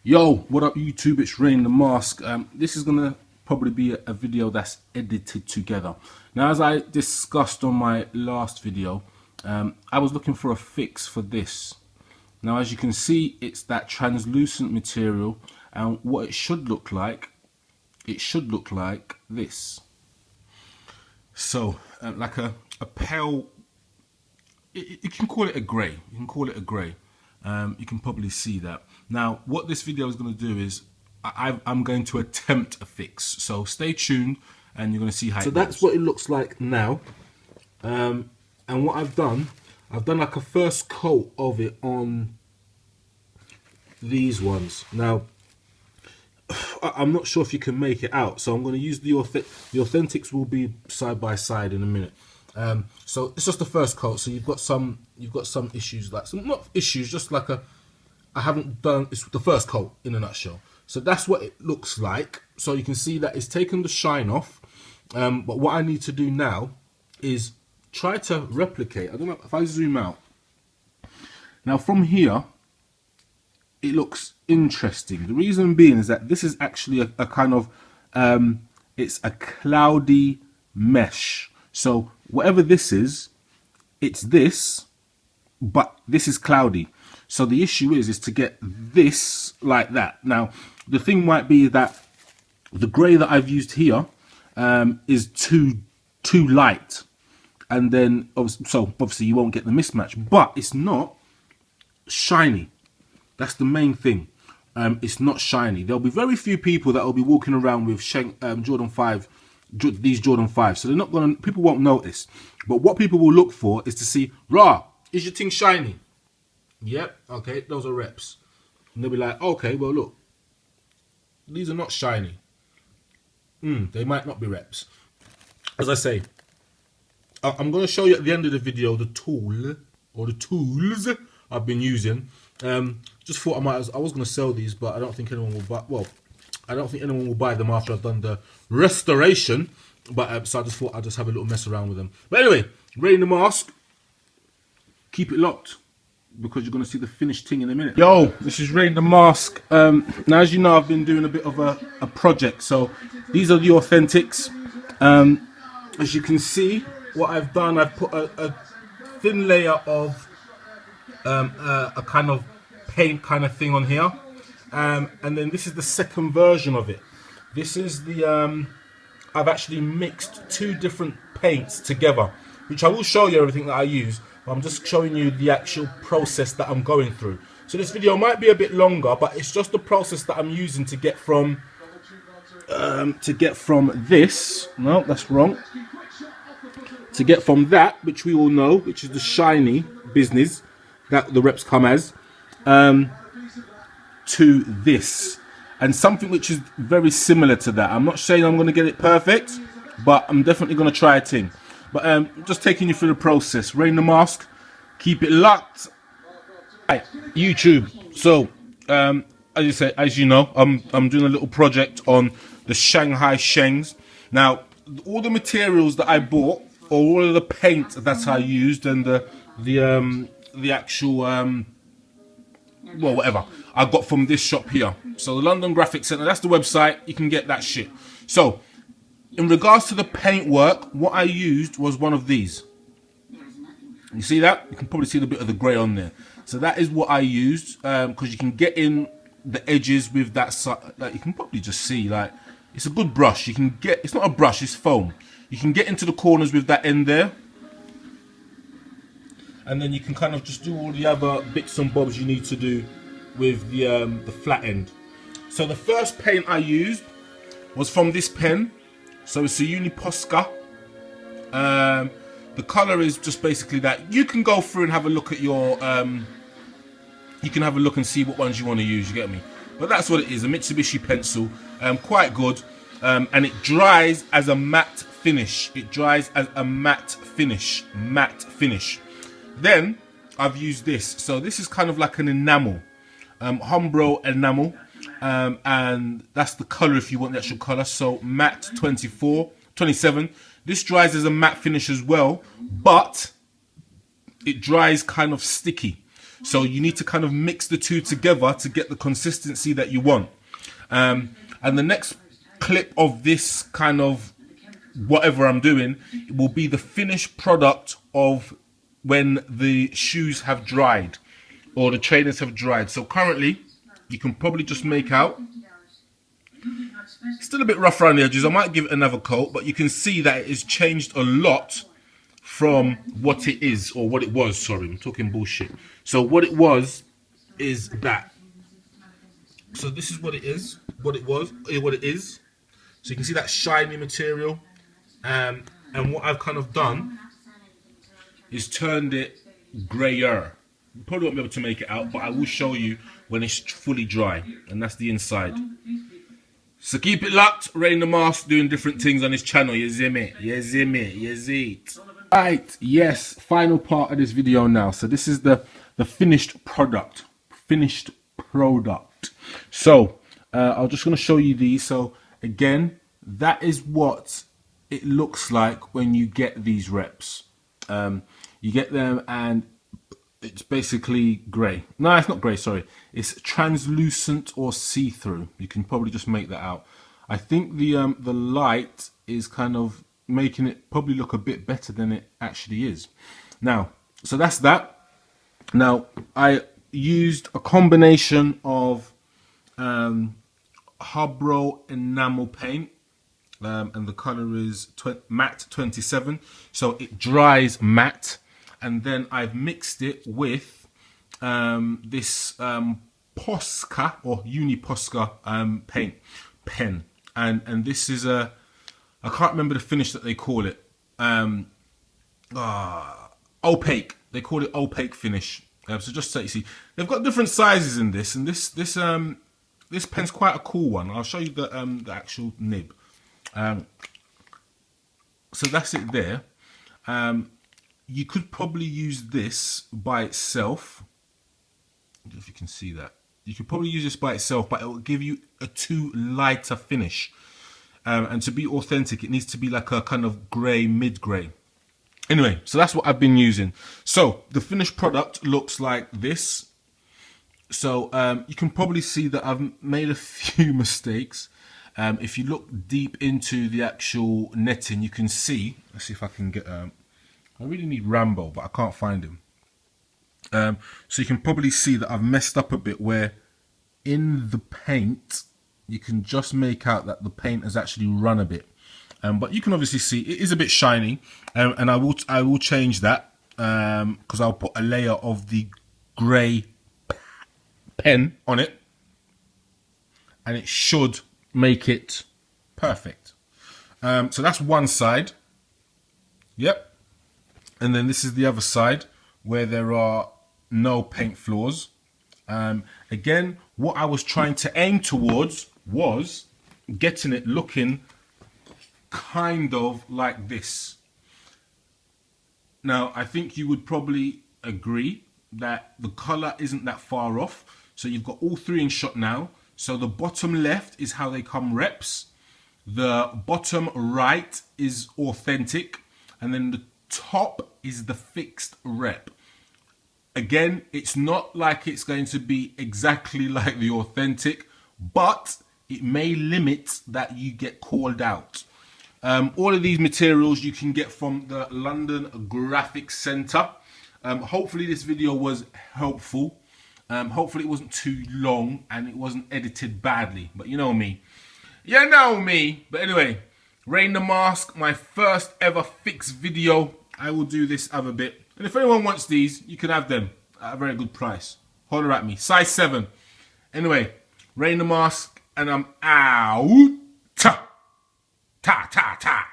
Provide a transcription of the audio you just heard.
Yo, what up YouTube? It's Rain the Mask. This is gonna probably be a video that's edited together. Now, as I discussed on my last video, I was looking for a fix for this. Now, as you can see, it's that translucent material, and what it should look like this. So, like a pale, you can call it a grey. You can call it a grey. You can probably see that. Now, what this video is going to do is I'm going to attempt a fix. So stay tuned and you're going to see how it goes. So that's what it looks like now. And what I've done like a first coat of it on these ones. Now, I'm not sure if you can make it out, so I'm going to use the authentics will be side by side in a minute. So it's just the first coat. So you've got some issues, like some, not issues, just like I haven't done. It's the first coat in a nutshell. So that's what it looks like. So you can see that it's taken the shine off. But what I need to do now is try to replicate. I don't know if I zoom out. Now from here, it looks interesting. The reason being is that this is actually a kind of it's a cloudy mesh. So whatever this is, it's this, but this is cloudy. So the issue is to get this like that. Now, the thing might be that the grey that I've used here is too light, and then so obviously you won't get the mismatch. But it's not shiny. That's the main thing. It's not shiny. There'll be very few people that will be walking around with Jordan 5. These Jordan 5, so they're not gonna, people won't notice, but what people will look for is to see, rah, is your thing shiny? Yep, okay, those are reps. And they'll be like, okay, well look, these are not shiny. They might not be reps. As I say, I'm going to show you at the end of the video the tool or the tools I've been using. Just thought I was going to sell these, but I don't think anyone will buy. Well, I don't think anyone will buy them after I've done the restoration. But so I just thought I'd just have a little mess around with them. But anyway, Rain the Mask. Keep it locked, because you're going to see the finished thing in a minute. Yo, this is Rain the Mask. Now, as you know, I've been doing a bit of a project. So these are the authentics. As you can see, what I've done, I've put a thin layer of a kind of paint kind of thing on here. And then this is the second version of it. This is the, I've actually mixed two different paints together, which I will show you everything that I use, but I'm just showing you the actual process that I'm going through. So this video might be a bit longer, but it's just the process that I'm using to get from this, no, that's wrong, to get from that, which we all know, which is the shiny business that the reps come as, to this, and something which is very similar to that. I'm not saying I'm going to get it perfect, but I'm definitely going to try a thing. But just taking you through the process. Rain the Mask, keep it locked. Right, YouTube. So as you know, I'm doing a little project on the Shanghai SKENGs. Now, all the materials that I bought, or all of the paint that I used, and the actual well, whatever, I got from this shop here. So the London Graphic Centre, that's the website, you can get that shit. So in regards to the paint work, what I used was one of these. You see that? You can probably see the bit of the grey on there. So that is what I used, because you can get in the edges with that, like, you can probably just see, like, it's a good brush. You can get, it's not a brush, it's foam. You can get into the corners with that end there, and then you can kind of just do all the other bits and bobs you need to do with the flat end. So the first paint I used was from this pen. So it's a Uniposca. The color is just basically that. You can go through and have a look at your, you can have a look and see what ones you want to use, you get me? But that's what it is, a Mitsubishi pencil, quite good. And it dries as a matte finish. It dries as a matte finish, Then I've used this. So this is kind of like an enamel, Hombro enamel, and that's the color if you want the actual color. So matte 27. This dries as a matte finish as well, but it dries kind of sticky. So you need to kind of mix the two together to get the consistency that you want. And the next clip of this kind of whatever I'm doing will be the finished product of when the shoes have dried or the trainers have dried. So currently, you can probably just make out, still a bit rough around the edges. I might give it another coat, but you can see that it has changed a lot from what it is, or what it was. Sorry, I'm talking bullshit. So what it was is that. So this is what it is, what it was, what it is. So you can see that shiny material. And what I've kind of done is turned it grayer. You probably won't be able to make it out, but I will show you when it's fully dry. And that's the inside. So keep it locked. Rain the Mask doing different things on his channel. You see me? You see me? You see it? Right, yes, final part of this video now. So this is the finished product. Finished product. So I'm just going to show you these. So again, that is what it looks like when you get these reps. You get them and it's basically grey. No, it's not grey, sorry. It's translucent or see-through. You can probably just make that out. I think the light is kind of making it probably look a bit better than it actually is. Now, so that's that. Now, I used a combination of Hubro enamel paint, and the color is matte 27, so it dries matte, and then I've mixed it with this Posca or Uni Posca pen, and this is a, I can't remember the finish that they call it, opaque. They call it opaque finish. So just so you see, they've got different sizes in this, and this pen's quite a cool one. I'll show you the actual nib. So that's it there. You could probably use this by itself. I don't know if you can see that. You could probably use this by itself, but it will give you a too lighter finish. And to be authentic, it needs to be like a kind of grey, mid-grey. Anyway, so that's what I've been using. So the finished product looks like this. So you can probably see that I've made a few mistakes. If you look deep into the actual netting, you can see. Let's see if I can get. I really need Rambo, but I can't find him. So you can probably see that I've messed up a bit. Where in the paint, you can just make out that the paint has actually run a bit. But you can obviously see it is a bit shiny, and I will change that because I'll put a layer of the grey pen on it, and it should make it perfect. So that's one side. Yep. And then this is the other side where there are no paint flaws. Again, what I was trying to aim towards was getting it looking kind of like this. Now, I think you would probably agree that the color isn't that far off. So you've got all three in shot now. So the bottom left is how they come reps. The bottom right is authentic. And then the top is the fixed rep. Again, it's not like it's going to be exactly like the authentic, but it may limit that you get called out. All of these materials you can get from the London Graphics Centre. Hopefully this video was helpful. Hopefully it wasn't too long and it wasn't edited badly. But you know me. You know me. But anyway, Rain the Mask, my first ever fixed video. I will do this other bit. And if anyone wants these, you can have them at a very good price. Holler at me. Size 7. Anyway, Rain the Mask, and I'm out. Ta ta ta.